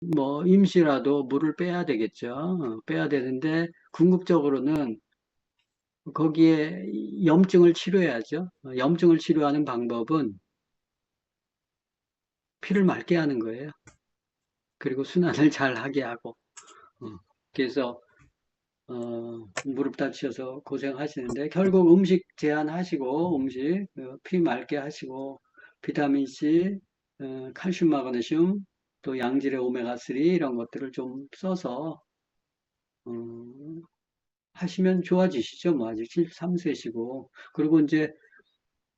뭐 임시라도 물을 빼야 되겠죠. 빼야 되는데 궁극적으로는 거기에 염증을 치료해야죠. 염증을 치료하는 방법은 피를 맑게 하는 거예요. 그리고 순환을 잘 하게 하고. 어, 그래서 무릎 다치셔서 고생하시는데 결국 음식 제한하시고 피 맑게 하시고 비타민 C, 칼슘, 마그네슘, 또 양질의 오메가3 이런 것들을 좀 써서 어, 하시면 좋아지시죠. 뭐 아직 73세시고 그리고 이제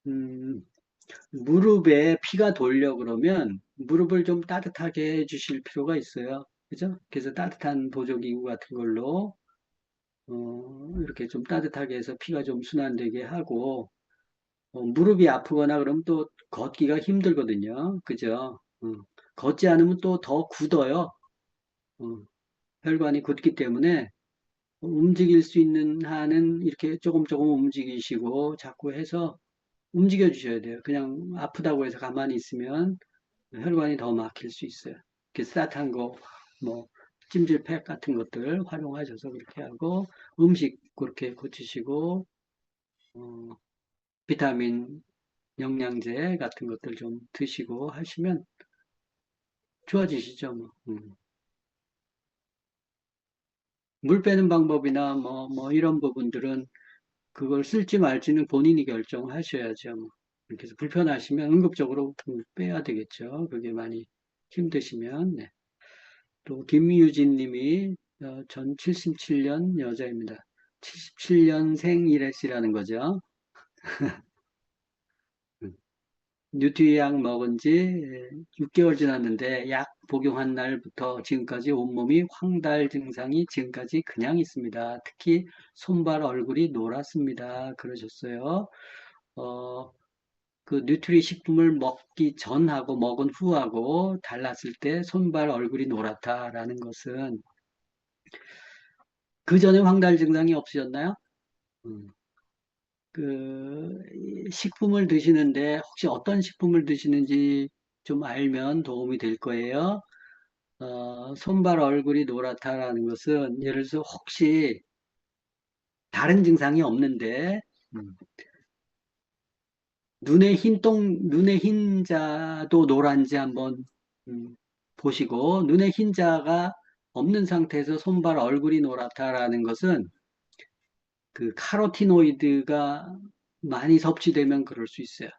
음, 무릎에 피가 돌려 그러면 무릎을 좀 따뜻하게 해주실 필요가 있어요. 그죠? 그래서 따뜻한 보조기구 같은 걸로 이렇게 좀 따뜻하게 해서 피가 좀 순환되게 하고, 무릎이 아프거나 그러면 또 걷기가 힘들거든요. 그죠? 걷지 않으면 또 더 굳어요. 어, 혈관이 굳기 때문에 움직일 수 있는 한은 이렇게 조금 조금 움직이시고 자꾸 해서 움직여 주셔야 돼요. 그냥 아프다고 해서 가만히 있으면 혈관이 더 막힐 수 있어요. 이렇게 따뜻한 거, 뭐, 찜질팩 같은 것들 활용하셔서 그렇게 하고, 음식 그렇게 고치시고, 어, 비타민, 영양제 같은 것들 좀 드시고 하시면 좋아지시죠, 뭐. 물 빼는 방법이나 이런 부분들은 그걸 쓸지 말지는 본인이 결정하셔야죠, 뭐. 이렇게 해서 불편하시면 응급적으로 빼야 되겠죠. 그게 많이 힘드시면. 네. 또 김유진 님이 전 77년 여자입니다. 77년생 이랬시라는 거죠. 뉴트리약 먹은 지 6개월 지났는데 약 복용한 날부터 지금까지 온몸이 황달 증상이 지금까지 그냥 있습니다. 특히 손발 얼굴이 노랗습니다. 그러셨어요. 어, 그 뉴트리 식품을 먹기 전하고 먹은 후하고 달랐을 때 손발 얼굴이 노랗다라는 것은 그 전에 황달 증상이 없으셨나요? 음, 그 식품을 드시는데 혹시 어떤 식품을 드시는지 좀 알면 도움이 될 거예요. 손발 얼굴이 노랗다라는 것은 예를 들어서 혹시 다른 증상이 없는데 음, 눈의 흰자도 노란지 한번 음, 보시고 눈의 흰자가 없는 상태에서 손발 얼굴이 노랗다라는 것은 그 카로티노이드가 많이 섭취되면 그럴 수 있어요.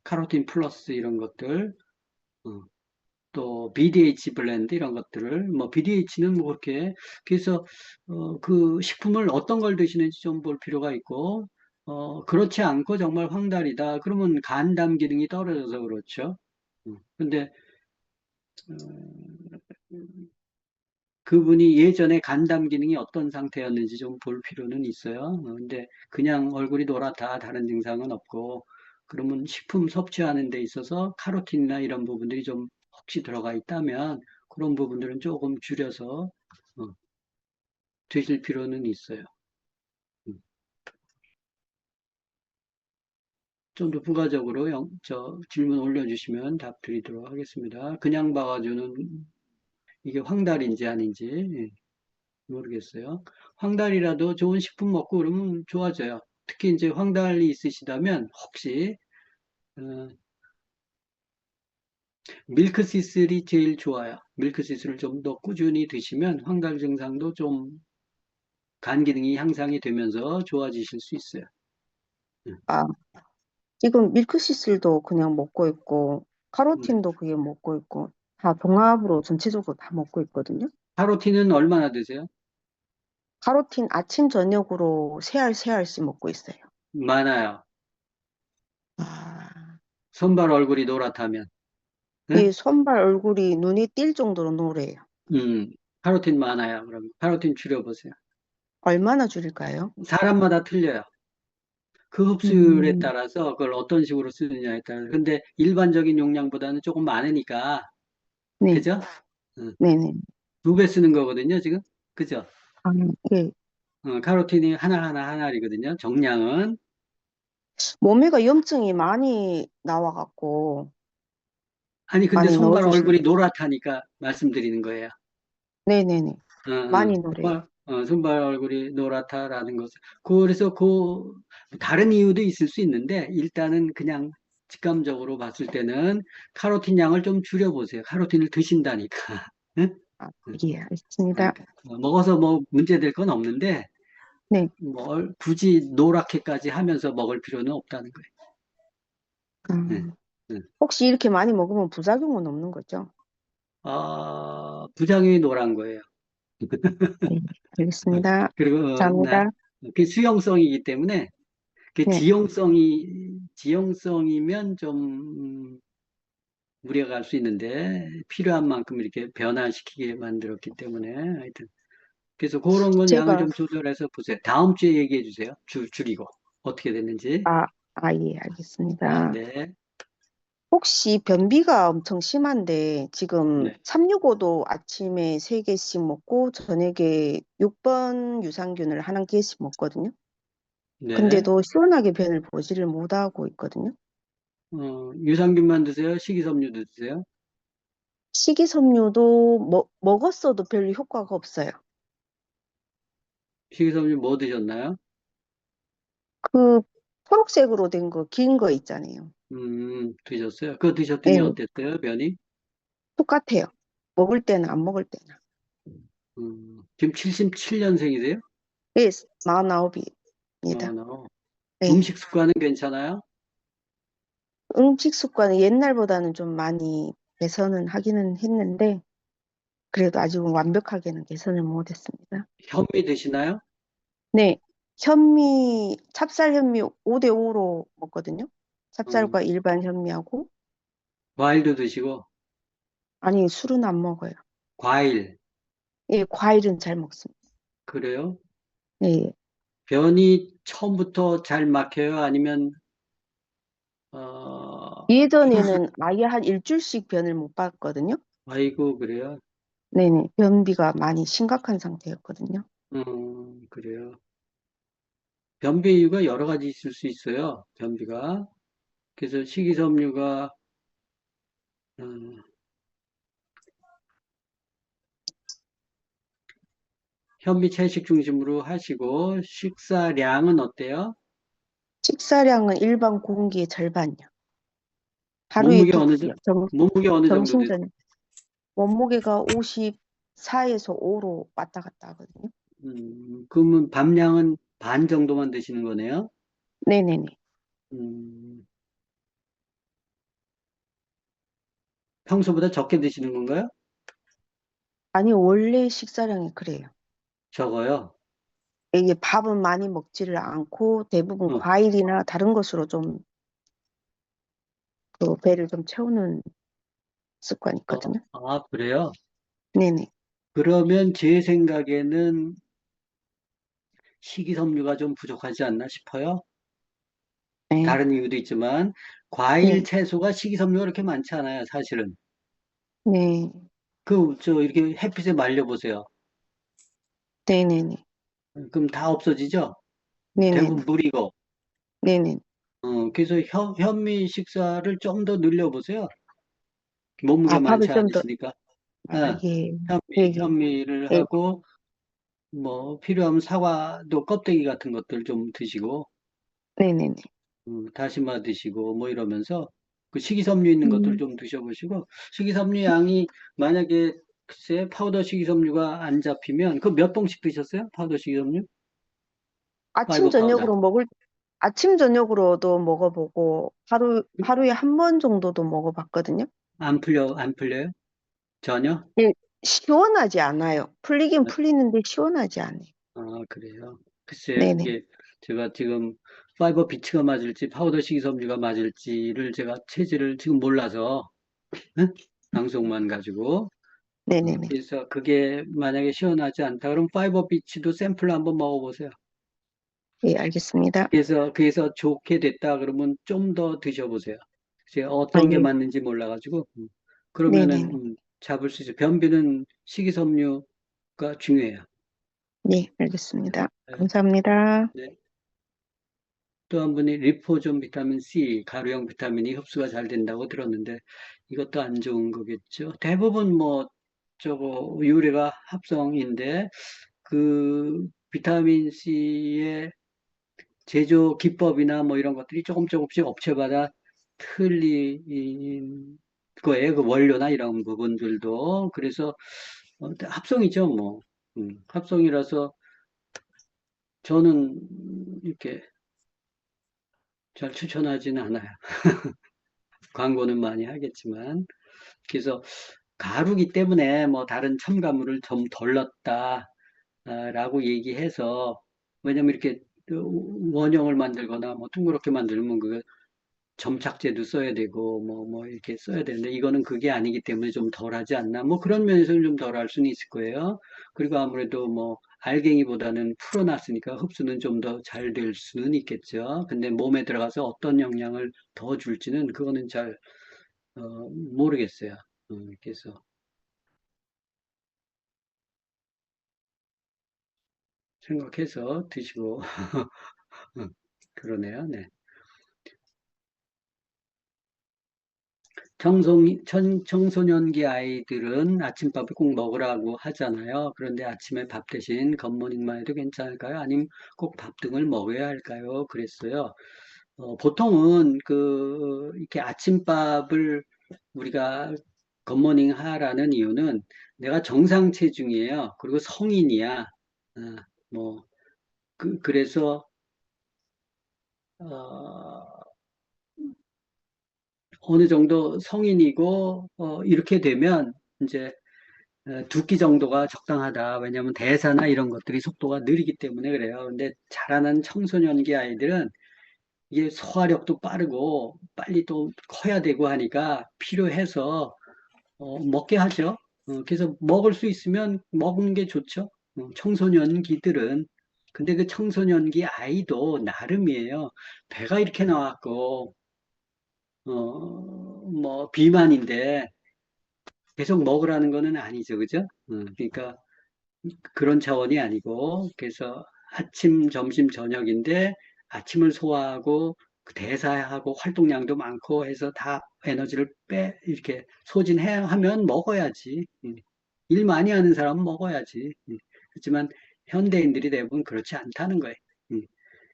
카로틴 플러스 이런 것들, 어, 또 BDH 블렌드 이런 것들을 뭐 BDH는 뭐 그렇게 그래서 그 식품을 어떤 걸 드시는지 좀 볼 필요가 있고 그렇지 않고 정말 황달이다 그러면 간담 기능이 떨어져서 그렇죠. 근데 어, 그분이 예전에 간담 기능이 어떤 상태였는지 좀 볼 필요는 있어요. 근데 그냥 얼굴이 노랗다 다른 증상은 없고 그러면 식품 섭취하는 데 있어서 카로틴이나 이런 부분들이 좀 혹시 들어가 있다면 그런 부분들은 조금 줄여서 어, 드실 필요는 있어요. 음. 좀 더 부가적으로 질문 올려주시면 답 드리도록 하겠습니다. 그냥 봐가지고는 이게 황달인지 아닌지 예, 모르겠어요. 황달이라도 좋은 식품 먹고 그러면 좋아져요. 특히 이제 황달이 있으시다면 혹시 어, 밀크시슬이 제일 좋아요. 밀크시슬을 좀 더 꾸준히 드시면 황달 증상도 좀 간 기능이 향상이 되면서 좋아지실 수 있어요. 음, 아, 지금 밀크시슬도 그냥 먹고 있고, 네. 카로틴도 그게 먹고 있고, 다 종합으로 전체적으로 다 먹고 있거든요. 카로틴은 얼마나 드세요? 카로틴 아침, 저녁으로 세 알씩 먹고 있어요. 많아요. 아, 손발 얼굴이 노랗다면. 네? 이 손발 얼굴이 눈이 띌 정도로 노래요. 음, 카로틴 많아요. 그럼 카로틴 줄여보세요. 얼마나 줄일까요? 사람마다 틀려요. 그 흡수율에 음, 따라서 그걸 어떤 식으로 쓰느냐에 따라서. 근데 일반적인 용량보다는 조금 많으니까, 네, 그죠? 네네. 2배 쓰는 거거든요, 지금. 그죠? 아, 예. 카로틴이 하나하나 하나이거든요, 정량은. 몸에가 염증이 많이 나와갖고, 아니, 근데 많이 손발 넣어주시면. 얼굴이 노랗다니까 말씀드리는 거예요. 네네네. 많이 노래요. 손발 얼굴이 노랗다라는 것은. 그래서 다른 이유도 있을 수 있는데, 일단은 그냥 직감적으로 봤을 때는 카로틴 양을 좀 줄여보세요. 카로틴을 드신다니까. 응? 아, 응. 예, 알겠습니다. 그러니까 먹어서 뭐 문제될 건 없는데, 네. 뭐 굳이 노랗게까지 하면서 먹을 필요는 없다는 거예요. 응. 음, 응. 혹시 이렇게 많이 먹으면 부작용은 없는 거죠? 부작용이 노란 거예요. 네, 알겠습니다. 그리고 감사합니다. 그 수용성이기 때문에 그 네. 지용성이면 좀 무리가 갈 수 있는데 필요한 만큼 이렇게 변화시키게 만들었기 때문에 하여튼 그래서 그런 건 양을 제가, 좀 조절해서 보세요. 다음 주에 얘기해 주세요. 줄이고 어떻게 됐는지. 예, 알겠습니다. 네, 혹시 변비가 엄청 심한데, 지금 네, 365도 아침에 3개씩 먹고, 저녁에 6번 유산균을 한 개씩 먹거든요. 네. 근데도 시원하게 변을 보지를 못하고 있거든요. 유산균만 드세요? 식이섬유도 드세요? 식이섬유도 먹었어도 별 효과가 없어요. 식이섬유 뭐 드셨나요? 그 초록색으로 된 거, 긴 거 있잖아요. 드셨어요? 그거 드셨더니 예, 어땠어요? 면이? 똑같아요. 먹을 때는 안 먹을 때는. 지금 77년생이세요? 예, 49입니다. 너. 예. 음식 습관은 괜찮아요? 음식 습관은 옛날보다는 좀 많이 개선은 하기는 했는데, 그래도 아직은 완벽하게는 개선을 못했습니다. 현미 드시나요? 네, 찹쌀 현미 5대 5로 먹거든요. 찹쌀과 음, 일반 현미하고, 과일도 드시고, 아니, 술은 안 먹어요. 과일, 예, 과일은 잘 먹습니다. 그래요? 예, 예. 변이 처음부터 잘 막혀요? 아니면, 휴스, 예전에는 아예 한 일주일씩 변을 못 봤거든요. 아이고, 그래요? 네네, 변비가 많이 심각한 상태였거든요. 그래요. 변비 이유가 여러 가지 있을 수 있어요. 변비가. 그래서 식이섬유가, 음, 현미 채식 중심으로 하시고, 식사량은 어때요? 식사량은 일반 공기의 절반이요. 하루에 몸무게 두 어느, 끼요. 몸무게 어느 정도 점심, 되세요? 저녁. 몸무게가 54에서 5로 왔다 갔다 하거든요. 그러면 밤량은 반 정도만 드시는 거네요? 네네네. 음, 평소보다 적게 드시는 건가요? 아니, 원래 식사량이 그래요. 적어요. 이게 밥은 많이 먹지를 않고 대부분 어, 과일이나 다른 것으로 좀 그 배를 좀 채우는 습관이 있거든요. 그래요? 네네. 그러면 제 생각에는 식이섬유가 좀 부족하지 않나 싶어요. 네. 다른 이유도 있지만, 과일, 네. 채소가 식이섬유가 그렇게 많지 않아요, 사실은. 네. 이렇게 햇빛에 말려보세요. 네네네. 그럼 다 없어지죠? 네네네. 대부분 물이고. 네네. 그래서 현미 식사를 좀 더 늘려보세요. 몸무게 아, 밥을 많지 좀 더, 않으시니까. 어, 예. 예, 예. 현미를 예. 하고, 뭐, 필요하면 사과도 껍데기 같은 것들 좀 드시고, 네네네. 다시마 드시고, 뭐 이러면서, 그 식이섬유 있는 것들 음, 좀 드셔보시고, 식이섬유 양이 만약에, 글쎄, 파우더 식이섬유가 안 잡히면, 그 몇 봉씩 드셨어요? 파우더 식이섬유? 아침, 파이버 파우더. 저녁으로 먹을, 아침, 저녁으로도 먹어보고, 하루에 한 번 정도도 먹어봤거든요. 안 풀려요? 전혀? 예, 시원하지 않아요. 풀리긴 풀리는데 시원하지 않아요. 그래요. 글쎄, 네네. 그게 제가 지금 파이버 비치가 맞을지 파우더 식이섬유가 맞을지를 제가 체질을 지금 몰라서 응? 방송만 가지고 네네네. 그래서 그게 만약에 시원하지 않다 그러면 파이버 비치도 샘플로 한번 먹어보세요. 예, 알겠습니다. 그래서 좋게 됐다 그러면 좀 더 드셔보세요. 제가 아, 어떤 게 예. 맞는지 몰라가지고 그러면은 네네네. 잡을 수 있어요. 변비는 식이섬유가 중요해요. 네, 알겠습니다. 네. 감사합니다. 네. 또 한 분이 리포존 비타민 C, 가루형 비타민이 흡수가 잘 된다고 들었는데 이것도 안 좋은 거겠죠. 대부분 뭐 저거 유래가 합성인데 그 비타민 C의 제조 기법이나 뭐 이런 것들이 조금씩 업체마다 틀린 거예요. 그 원료나 이런 부분들도. 그래서 합성이죠, 뭐. 합성이라서 저는 이렇게 잘 추천하지는 않아요. 광고는 많이 하겠지만. 그래서 가루기 때문에 뭐 다른 첨가물을 좀 덜 넣었다, 라고 얘기해서, 왜냐면 이렇게 원형을 만들거나 뭐 둥그렇게 만들면 그 점착제도 써야 되고, 뭐 이렇게 써야 되는데, 이거는 그게 아니기 때문에 좀 덜하지 않나. 뭐 그런 면에서는 좀 덜할 수는 있을 거예요. 그리고 아무래도 뭐 알갱이보다는 풀어놨으니까 흡수는 좀 더 잘 될 수는 있겠죠. 근데 몸에 들어가서 어떤 영향을 더 줄지는 그거는 잘, 모르겠어요. 그래서 생각해서 드시고, 그러네요. 네. 청소년기 아이들은 아침밥을 꼭 먹으라고 하잖아요. 그런데 아침에 밥 대신 겉모닝만 해도 괜찮을까요? 아니면 꼭 밥 등을 먹어야 할까요? 그랬어요. 보통은 이렇게 아침밥을 우리가 겉모닝 하라는 이유는 내가 정상 체중이에요. 그리고 성인이야. 뭐, 그래서, 어, 어느 정도 성인이고, 이렇게 되면 이제 두 끼 정도가 적당하다. 왜냐하면 대사나 이런 것들이 속도가 느리기 때문에 그래요. 근데 자라는 청소년기 아이들은 이게 소화력도 빠르고 빨리 또 커야 되고 하니까 필요해서 먹게 하죠. 그래서 먹을 수 있으면 먹는 게 좋죠. 청소년기들은. 근데 그 청소년기 아이도 나름이에요. 배가 이렇게 나왔고, 뭐 비만인데 계속 먹으라는 거는 아니죠. 그죠? 그러니까 그런 차원이 아니고, 그래서 아침, 점심, 저녁인데 아침을 소화하고 그 대사하고 활동량도 많고 해서 다 에너지를 이렇게 소진해야 하면 먹어야지. 일 많이 하는 사람은 먹어야지. 그렇지만 현대인들이 대부분 그렇지 않다는 거예요. 음.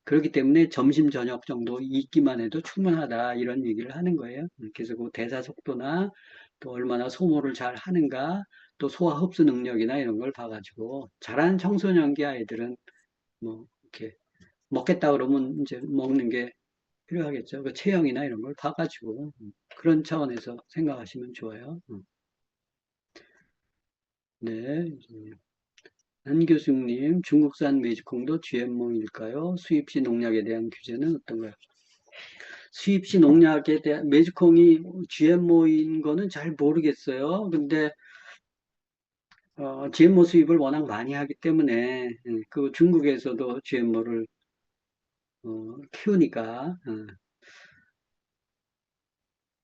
그렇기 때문에 점심, 저녁 정도 있기만 해도 충분하다. 이런 얘기를 하는 거예요. 그래서 그 대사 속도나 또 얼마나 소모를 잘 하는가, 또 소화 흡수 능력이나 이런 걸 봐가지고, 자라는 청소년기 아이들은 뭐, 이렇게 먹겠다 그러면 이제 먹는 게 필요하겠죠. 그 체형이나 이런 걸 봐가지고, 그런 차원에서 생각하시면 좋아요. 네. 한 교수님, 중국산 메이지콩도 GMO일까요? 수입시 농약에 대한 규제는 어떤가요? 수입시 농약에 대한 메이지콩이 GMO인 거는 잘 모르겠어요. 근데 GMO 수입을 워낙 많이 하기 때문에 그 중국에서도 GMO를 키우니까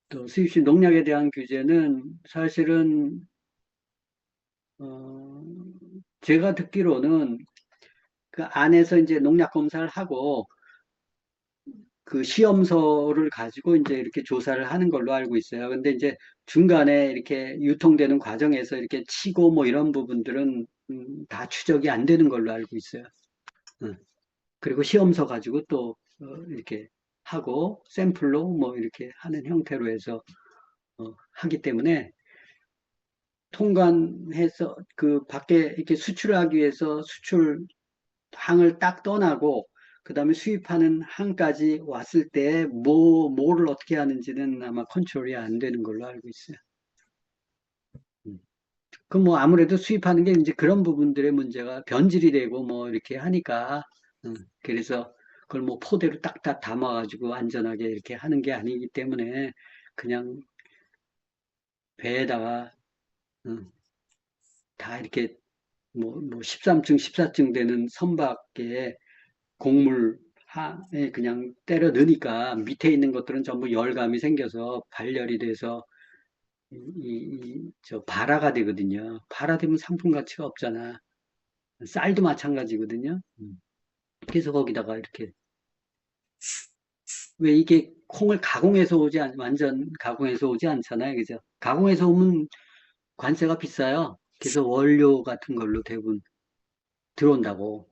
또 수입시 농약에 대한 규제는 사실은 어, 제가 듣기로는 그 안에서 이제 농약 검사를 하고 그 시험서를 가지고 이제 이렇게 조사를 하는 걸로 알고 있어요. 근데 이제 중간에 이렇게 유통되는 과정에서 이렇게 치고 뭐 이런 부분들은 다 추적이 안 되는 걸로 알고 있어요. 어. 그리고 시험서 가지고 또 이렇게 하고 샘플로 뭐 이렇게 하는 형태로 해서 하기 때문에 통관해서 그 밖에 이렇게 수출하기 위해서 수출 항을 딱 떠나고 그다음에 수입하는 항까지 왔을 때 뭐를 어떻게 하는지는 아마 컨트롤이 안 되는 걸로 알고 있어요. 그 뭐 아무래도 수입하는 게 이제 그런 부분들의 문제가 변질이 되고 뭐 이렇게 하니까 그래서 그걸 뭐 포대로 딱딱 담아가지고 안전하게 이렇게 하는 게 아니기 때문에 그냥 배에다가 음, 다 이렇게 뭐 13층, 14층 되는 선박에 곡물 하에 그냥 때려 넣으니까 밑에 있는 것들은 전부 열감이 생겨서 발열이 돼서 저 발화가 되거든요. 발화되면 상품 가치가 없잖아. 쌀도 마찬가지거든요. 그래서 거기다가 이렇게 왜 이게 콩을 가공해서 완전 가공해서 오지 않잖아요. 그죠? 가공해서 오면 관세가 비싸요. 그래서 원료 같은 걸로 대부분 들어온다고.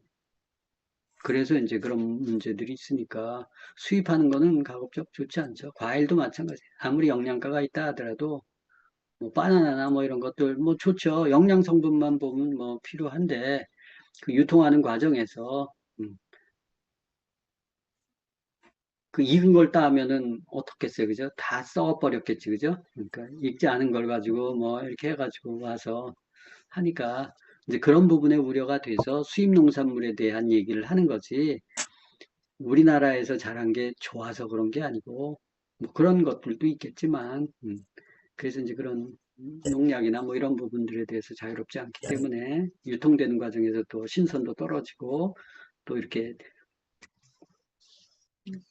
그래서 이제 그런 문제들이 있으니까 수입하는 거는 가급적 좋지 않죠. 과일도 마찬가지예요. 아무리 영양가가 있다 하더라도 뭐 바나나나 뭐 이런 것들 뭐 좋죠. 영양 성분만 보면 뭐 필요한데 그 유통하는 과정에서 음, 그 익은 걸 따면은 어떻겠어요, 그죠? 다 썩어버렸겠지, 그죠? 그러니까 익지 않은 걸 가지고 뭐 이렇게 해가지고 와서 하니까 이제 그런 부분에 우려가 돼서 수입 농산물에 대한 얘기를 하는 거지. 우리나라에서 자란 게 좋아서 그런 게 아니고 뭐 그런 것들도 있겠지만 그래서 이제 그런 농약이나 뭐 이런 부분들에 대해서 자유롭지 않기 때문에 유통되는 과정에서 또 신선도 떨어지고 또 이렇게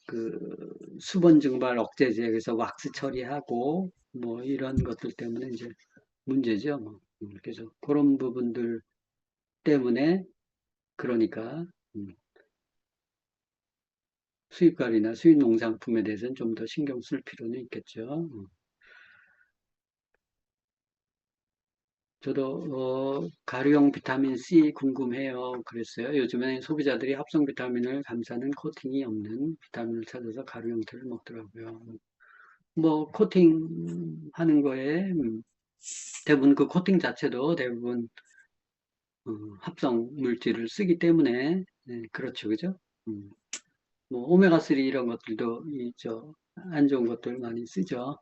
그 수분 증발 억제제에서 왁스 처리하고 뭐 이런 것들 때문에 이제 문제죠. 뭐. 그래서 그런 부분들 때문에 그러니까 음, 수입과이나 수입 농산품에 대해서는 좀 더 신경 쓸 필요는 있겠죠. 저도 가루용 비타민 C 궁금해요. 그랬어요. 요즘에 소비자들이 합성 비타민을 감싸는 코팅이 없는 비타민을 찾아서 가루 형태를 먹더라고요. 뭐 코팅 하는 거에 대부분 그 코팅 자체도 대부분 합성 물질을 쓰기 때문에 네, 그렇죠, 그죠? 음, 뭐 오메가3 이런 것들도 안 좋은 것들 많이 쓰죠.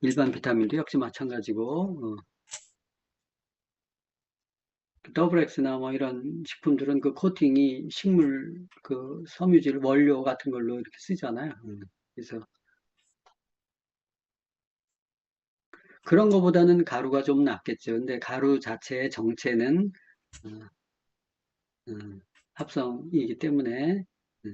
일반 비타민도 역시 마찬가지고 더블 X나 뭐 이런 식품들은 그 코팅이 식물 그 섬유질 원료 같은 걸로 이렇게 쓰잖아요. 그래서 그런 거보다는 가루가 좀 낫겠죠. 근데 가루 자체의 정체는 어, 합성이기 때문에 어,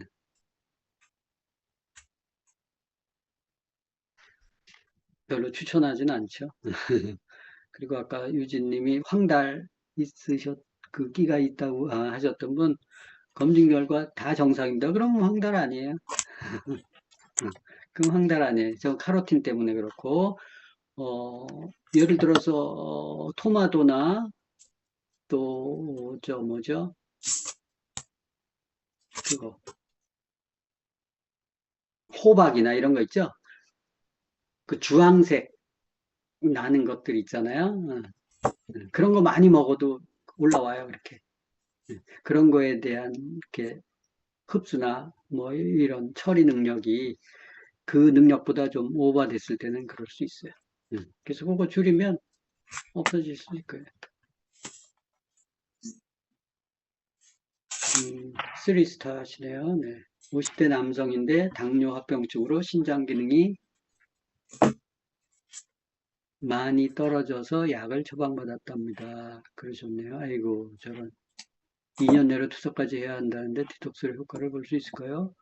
별로 추천하지는 않죠. 그리고 아까 유진님이 황달 그 끼가 있다고 하셨던 분 검진 결과 다 정상입니다. 그럼 황달 아니에요. 그럼 황달 아니에요. 저 카로틴 때문에 그렇고 어, 예를 들어서 토마토나 또 저 뭐죠? 그거 호박이나 이런 거 있죠? 그 주황색 나는 것들 있잖아요. 그런 거 많이 먹어도 올라와요. 이렇게 그런 거에 대한 이렇게 흡수나 뭐 이런 처리 능력이 그 능력보다 좀 오버됐을 때는 그럴 수 있어요. 그래서 그거 줄이면 없어질 수 있을 거예요. 3스타 하시네요. 네. 50대 남성인데 당뇨 합병증으로 신장 기능이 많이 떨어져서 약을 처방받았답니다. 그러셨네요. 아이고, 저런. 2년 내로 투석까지 해야 한다는데 디톡스의 효과를 볼 수 있을까요?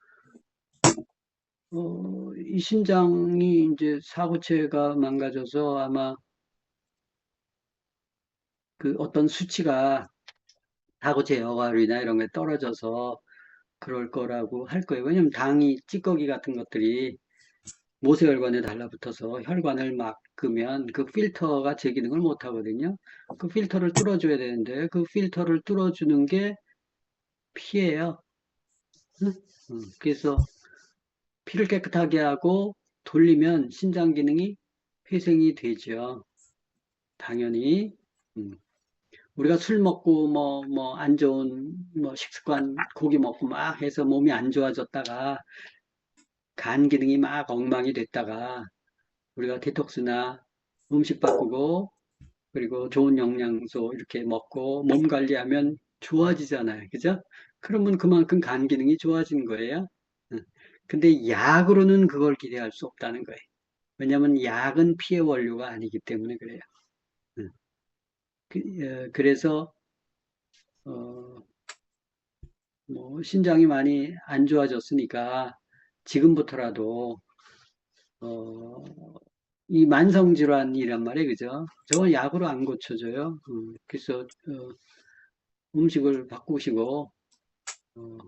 이 신장이 이제 사고체가 망가져서 아마 그 어떤 수치가 사고체 여과류나 이런 게 떨어져서 그럴 거라고 할 거예요. 왜냐면 당이 찌꺼기 같은 것들이 모세혈관에 달라붙어서 혈관을 막으면 그 필터가 제 기능을 못 하거든요. 그 필터를 뚫어줘야 되는데 그 필터를 뚫어주는 게 피예요. 그래서 피를 깨끗하게 하고 돌리면 신장 기능이 회생이 되죠. 당연히. 음. 우리가 술 먹고 뭐 안 좋은 뭐 식습관 고기 먹고 막 해서 몸이 안 좋아졌다가 간 기능이 막 엉망이 됐다가 우리가 디톡스나 음식 바꾸고 그리고 좋은 영양소 이렇게 먹고 몸 관리하면 좋아지잖아요. 그죠? 그러면 그만큼 간 기능이 좋아지는 거예요. 응. 근데 약으로는 그걸 기대할 수 없다는 거예요. 왜냐하면 약은 피해 원료가 아니기 때문에 그래요. 응. 그래서 뭐 신장이 많이 안 좋아졌으니까 지금부터라도 어, 이 만성질환이란 말이에요, 그죠? 저건 약으로 안 고쳐져요. 그래서 음식을 바꾸시고 어,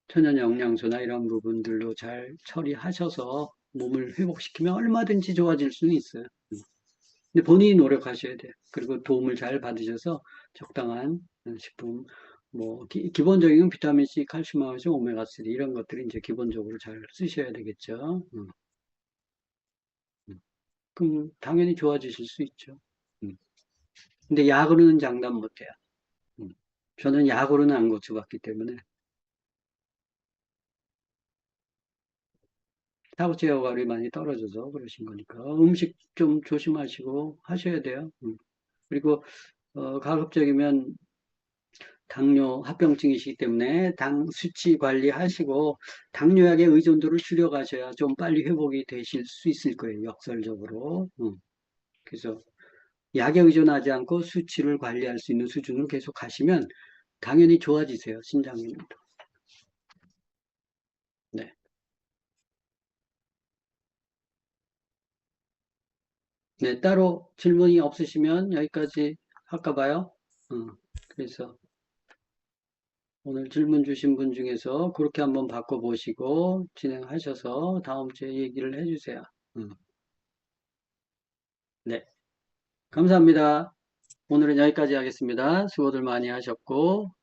천연 영양소나 이런 부분들로 잘 처리하셔서 몸을 회복시키면 얼마든지 좋아질 수는 있어요. 근데 본인이 노력하셔야 돼요. 그리고 도움을 잘 받으셔서 적당한 식품, 뭐 기본적인 비타민C, 칼슘, 마그네슘, 오메가3 이런 것들이 이제 기본적으로 잘 쓰셔야 되겠죠. 음. 그럼 당연히 좋아지실 수 있죠. 음. 근데 약으로는 장담 못 해요. 음. 저는 약으로는 안 고쳐봤기 때문에 사후 제어가 많이 떨어져서 그러신 거니까 음식 좀 조심하시고 하셔야 돼요. 그리고 가급적이면 당뇨 합병증이시기 때문에 당 수치 관리하시고 당뇨약의 의존도를 줄여가셔야 좀 빨리 회복이 되실 수 있을 거예요. 역설적으로. 그래서 약에 의존하지 않고 수치를 관리할 수 있는 수준으로 계속 가시면 당연히 좋아지세요. 신장님도. 네. 네, 따로 질문이 없으시면 여기까지 할까 봐요. 그래서 오늘 질문 주신 분 중에서 그렇게 한번 바꿔보시고 진행하셔서 다음 주에 얘기를 해주세요. 음, 네, 감사합니다. 오늘은 여기까지 하겠습니다. 수고들 많이 하셨고.